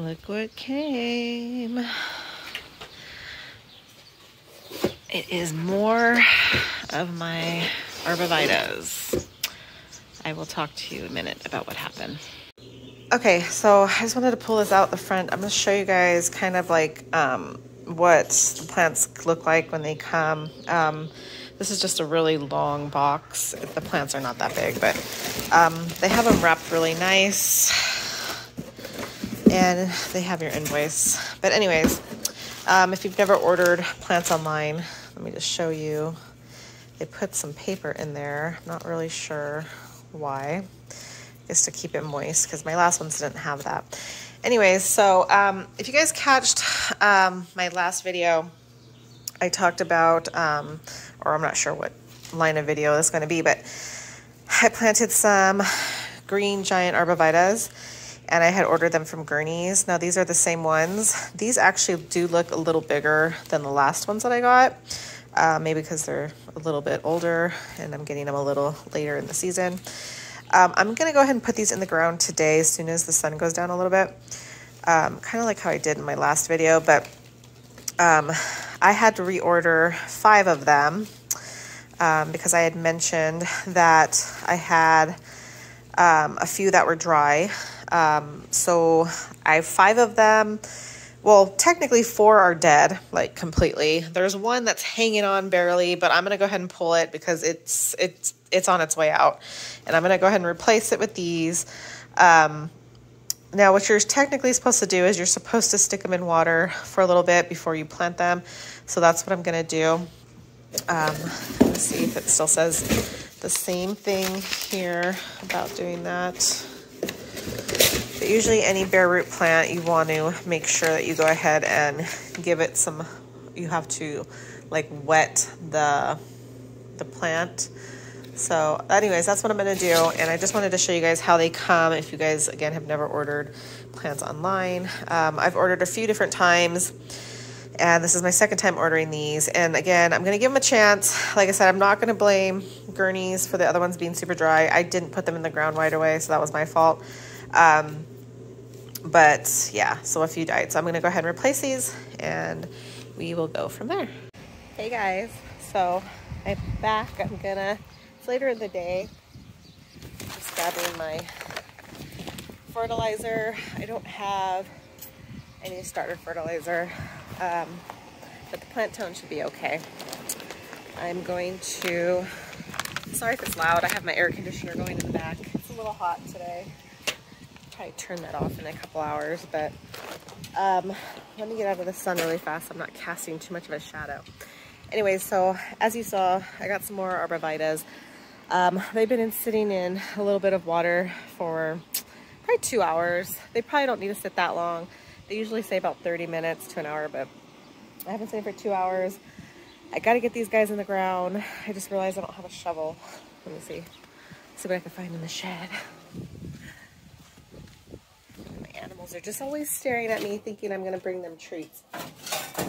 Look what came. It is more of my Arborvitaes. I will talk to you in a minute about what happened. Okay, so I just wanted to pull this out the front. I'm going to show you guys kind of like what the plants look like when they come. This is just a really long box. The plants are not that big, but they have them wrapped really nice. And they have your invoice. But anyways, if you've never ordered plants online, let me just show you. They put some paper in there. I'm not really sure why. Just to keep it moist, because my last ones didn't have that. Anyways, so if you guys catched my last video, I talked about, or I'm not sure what line of video this is going to be, but I planted some green giant Arborvitaes, and I had ordered them from Gurney's. Now these are the same ones. These actually do look a little bigger than the last ones that I got, maybe because they're a little bit older and I'm getting them a little later in the season. I'm going to go ahead and put these in the ground today as soon as the sun goes down a little bit, kind of like how I did in my last video, but I had to reorder 5 of them because I had mentioned that I had a few that were dry. So I have 5 of them. Well, technically 4 are dead, like completely. There's one that's hanging on barely, but I'm going to go ahead and pull it because it's on its way out. And I'm going to go ahead and replace it with these. Now, what you're technically supposed to do is you're supposed to stick them in water for a little bit before you plant them. So that's what I'm going to do. Let's see if it still says the same thing here about doing that. But usually any bare root plant, you want to make sure that you go ahead and give it some, you have to like wet the plant. So anyways, that's what I'm going to do. And I just wanted to show you guys how they come if you guys, again, have never ordered plants online. I've ordered a few different times, and this is my second time ordering these. And again, I'm going to give them a chance. Like I said, I'm not going to blame Gurney's for the other ones being super dry. I didn't put them in the ground right away, so that was my fault. But yeah, so a few died. So I'm going to go ahead and replace these, and we will go from there. Hey guys, so I'm back. It's later in the day. Just grabbing my fertilizer. I don't have any starter fertilizer, but the plant tone should be okay. I'm going to, sorry if it's loud, I have my air conditioner going in the back. It's a little hot today. Probably turn that off in a couple hours, but let me get out of the sun really fast. I'm not casting too much of a shadow. Anyway, so as you saw, I got some more Arborvitaes. They've been sitting in a little bit of water for probably 2 hours. They probably don't need to sit that long. They usually say about 30 minutes to an hour, but I haven't seen it for 2 hours. I got to get these guys in the ground. I just realized I don't have a shovel. Let me see what I can find in the shed. My animals are just always staring at me thinking I'm going to bring them treats.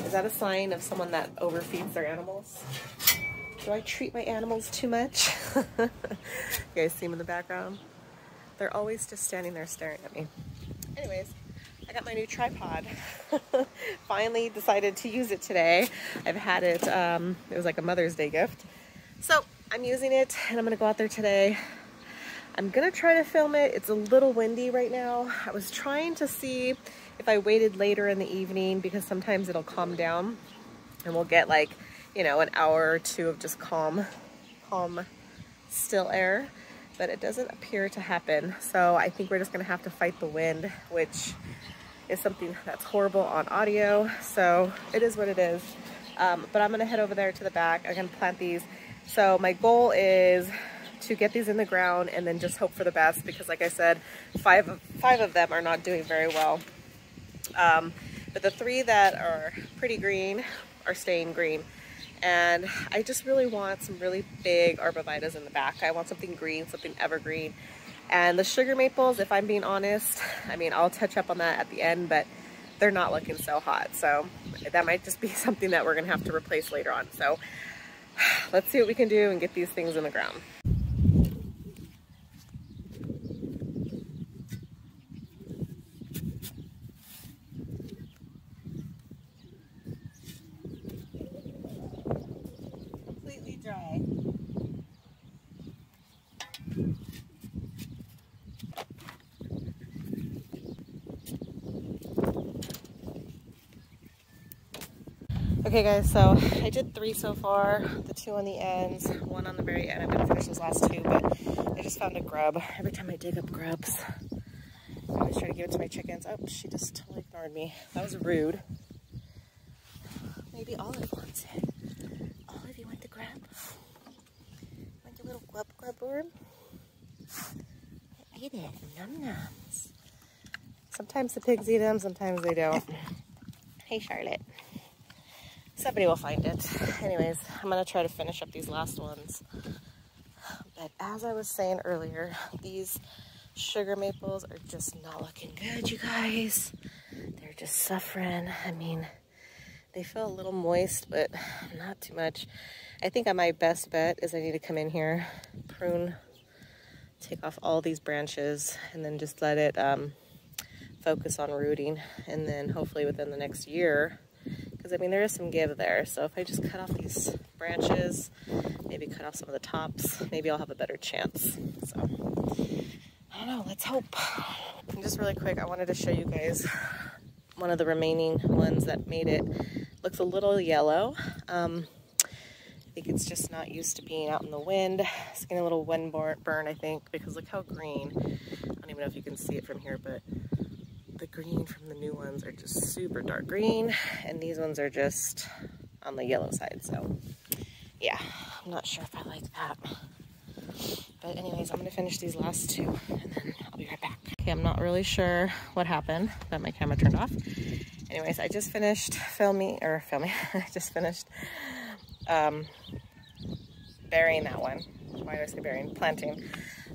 Is that a sign of someone that overfeeds their animals? Do I treat my animals too much? You guys see them in the background? They're always just standing there staring at me. Anyways, I got my new tripod. Finally decided to use it today. I've had it, it was like a Mother's Day gift. So I'm using it, and I'm gonna go out there today. I'm gonna try to film it. It's a little windy right now. I was trying to see if I waited later in the evening, because sometimes it'll calm down and we'll get like, you know, an hour or 2 of just calm, still air, but it doesn't appear to happen. So I think we're just gonna have to fight the wind, which is something that's horrible on audio. So it is what it is. But I'm gonna head over there to the back. I'm gonna plant these. So my goal is to get these in the ground and then just hope for the best, because like I said, five of them are not doing very well. But the 3 that are pretty green are staying green. And I just really want some really big Arborvitaes in the back. I want something green, something evergreen. And the sugar maples, if I'm being honest, I mean, I'll touch up on that at the end, but they're not looking so hot. So that might just be something that we're gonna have to replace later on. So let's see what we can do and get these things in the ground. Okay guys, so I did 3 so far, the 2 on the ends, 1 on the very end. I'm gonna finish those last 2, but I just found a grub. Every time I dig up grubs, I always try to give it to my chickens. Oh, she just totally ignored me. That was rude. Maybe Olive wants it. Olive, you want the grub? Want the little grub worm? Eat it, num-nums. Sometimes the pigs eat them, sometimes they don't. Hey Charlotte. Somebody will find it. Anyways, I'm gonna try to finish up these last ones. But as I was saying earlier, these sugar maples are just not looking good, you guys. They're just suffering. I mean, they feel a little moist, but not too much. I think my best bet is I need to come in here, prune, take off all these branches, and then just let it focus on rooting. And then hopefully within the next year, because I mean there is some give there, so if I just cut off these branches, maybe cut off some of the tops, maybe I'll have a better chance. So I don't know, let's hope. And just really quick, I wanted to show you guys one of the remaining ones that made it. Looks a little yellow. I think it's just not used to being out in the wind. It's getting a little wind burn, I think, because look how green. I don't even know if you can see it from here, but the green from the new ones are just super dark green, and these ones are just on the yellow side. So yeah, I'm not sure if I like that. But anyways, I'm gonna finish these last 2 and then I'll be right back. Okay, I'm not really sure what happened, but my camera turned off. Anyways, I just finished filming. I just finished burying that one. Why do I say burying? Planting.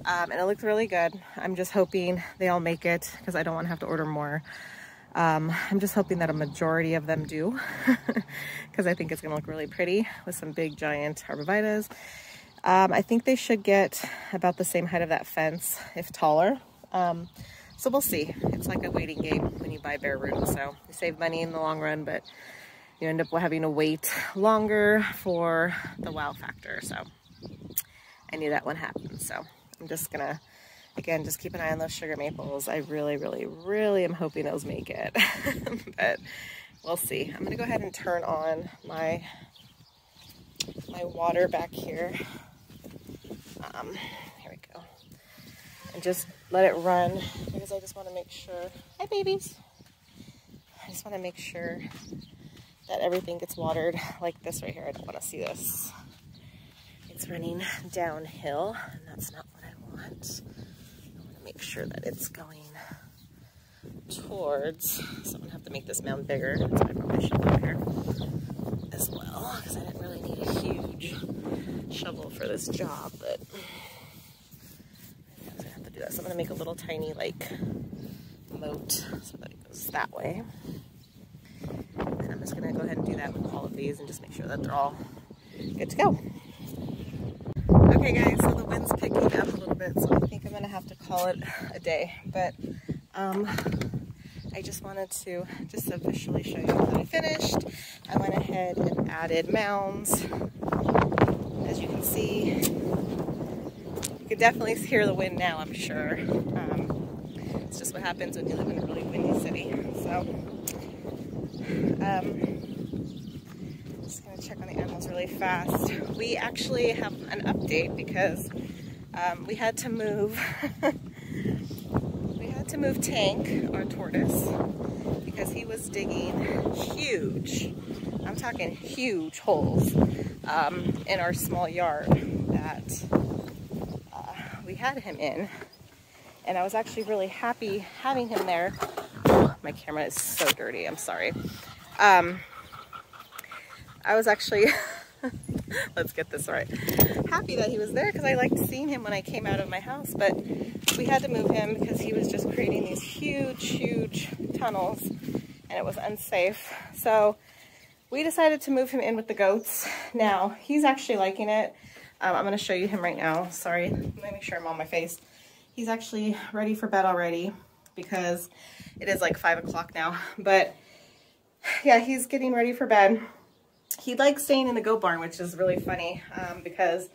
And it looked really good. I'm just hoping they all make it because I don't want to have to order more. I'm just hoping that a majority of them do because I think it's going to look really pretty with some big giant Arborvitaes. I think they should get about the same height of that fence, if taller. So we'll see. It's like a waiting game when you buy bare root. So you save money in the long run, but you end up having to wait longer for the wow factor. So I knew that one happened. So I'm just gonna, again, just keep an eye on those sugar maples. I really, really, really am hoping those make it, but we'll see. I'm gonna go ahead and turn on my water back here. Here we go. And just let it run because I just want to make sure. Hi, babies. I just want to make sure that everything gets watered like this right here. I don't want to see this. It's running downhill, and that's not what I want. I want to make sure that it's going towards, so I'm gonna have to make this mound bigger. That's why I probably should go here as well, because I didn't really need a huge shovel for this job, but I'm gonna have to do that. So I'm gonna make a little tiny like moat so that it goes that way. And I'm just gonna go ahead and do that with all of these and just make sure that they're all good to go. Okay guys, so the wind's picking up a little bit, so I think I'm gonna have to call it a day. But I just wanted to just officially show you that I finished. I went ahead and added mounds. As you can see, you can definitely hear the wind now, I'm sure. It's just what happens when you live in a really windy city. So, just gonna check on the animals really fast. We actually have an update because we had to move. To move Tank, our tortoise, because he was digging huge, I'm talking huge holes in our small yard that we had him in, and I was actually really happy having him there. My camera is so dirty, I'm sorry. I was actually let's get this right, happy that he was there because I liked seeing him when I came out of my house, but we had to move him because he was just creating these huge tunnels and it was unsafe. So we decided to move him in with the goats. Now he's actually liking it. I'm going to show you him right now. Sorry, let me make sure I'm on my face. He's actually ready for bed already because it is like 5 o'clock now, but yeah, he's getting ready for bed. He likes staying in the goat barn, which is really funny because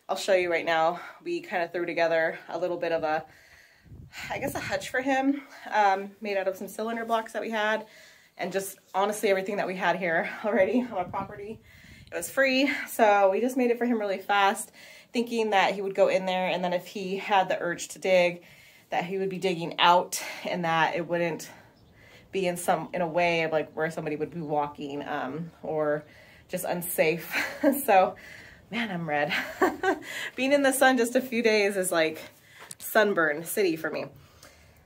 I'll show you right now. We kind of threw together a little bit of a, I guess a hutch for him, made out of some cylinder blocks that we had. and just honestly everything that we had here already on our property. It was free, so we just made it for him really fast, thinking that he would go in there, and then if he had the urge to dig, that he would be digging out, and that it wouldn't be in a way of like where somebody would be walking or just unsafe. So man, I'm red. Being in the sun just a few days is like sunburn city for me.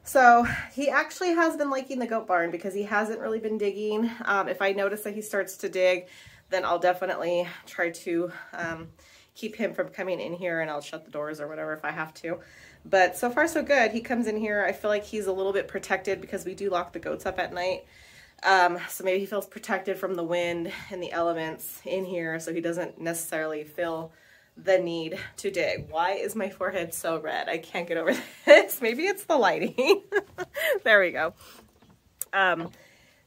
So he actually has been liking the goat barn because he hasn't really been digging. If I notice that he starts to dig, then I'll definitely try to keep him from coming in here, and I'll shut the doors or whatever if I have to. But so far so good. He comes in here. I feel like he's a little bit protected because we do lock the goats up at night. So maybe he feels protected from the wind and the elements in here, so he doesn't necessarily feel the need to dig. Why is my forehead so red? I can't get over this. Maybe it's the lighting. There we go.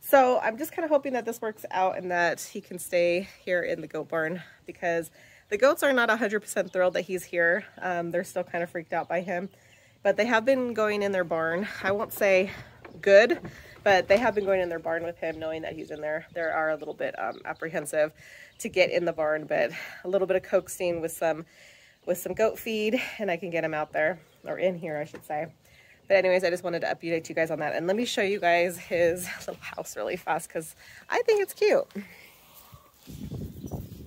So I'm just kind of hoping that this works out and that he can stay here in the goat barn, because the goats are not 100% thrilled that he's here. They're still kind of freaked out by him, but they have been going in their barn. I won't say good, but they have been going in their barn with him, knowing that he's in there. They are a little bit apprehensive to get in the barn, but a little bit of coaxing with some goat feed, and I can get him out there, or in here, I should say. But anyways, I just wanted to update you guys on that, and let me show you guys his little house really fast because I think it's cute.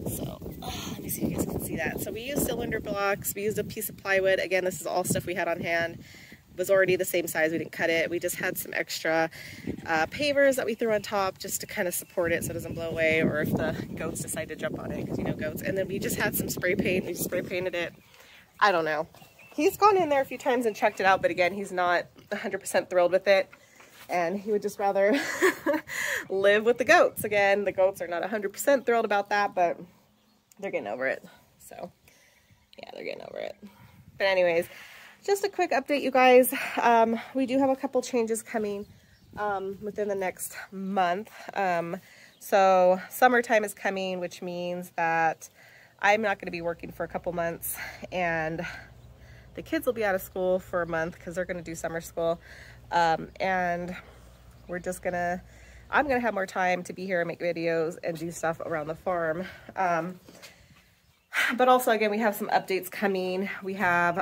So let me see if you guys can see that. So we used cylinder blocks. We used a piece of plywood. Again, this is all stuff we had on hand. It was already the same size. We didn't cut it. We just had some extra pavers that we threw on top just to kind of support it so it doesn't blow away, or if the goats decide to jump on it, because you know goats. And then we just had some spray paint. We spray painted it. I don't know. He's gone in there a few times and checked it out, but again, he's not 100% thrilled with it. And he would just rather live with the goats. Again, the goats are not 100% thrilled about that, but they're getting over it. So yeah, they're getting over it. But anyways, just a quick update, you guys. We do have a couple changes coming within the next month. So summertime is coming, which means that I'm not going to be working for a couple months, and the kids will be out of school for a month because they're going to do summer school. And we're just gonna, I'm gonna have more time to be here and make videos and do stuff around the farm. But also, again, we have some updates coming. We have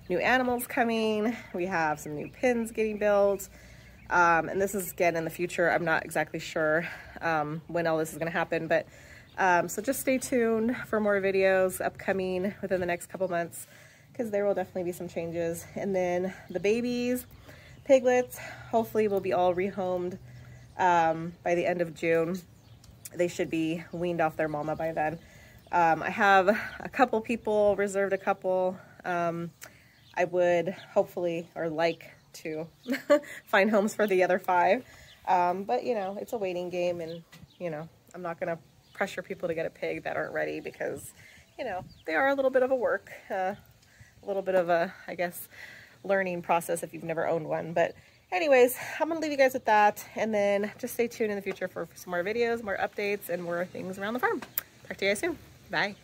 new animals coming. We have some new pins getting built. And this is, again, in the future. I'm not exactly sure when all this is gonna happen, but so just stay tuned for more videos upcoming within the next couple months, because there will definitely be some changes. And then the babies, piglets, hopefully will be all rehomed by the end of June. They should be weaned off their mama by then. I have a couple people, reserved a couple. I would hopefully, or like to find homes for the other 5. But you know, it's a waiting game, and you know, I'm not gonna pressure people to get a pig that aren't ready, because you know, they are a little bit of a work. A little bit of a, I guess, learning process if you've never owned one. But anyways, I'm gonna leave you guys with that, and then just stay tuned in the future for some more videos, more updates, and more things around the farm. Talk to you guys soon. Bye.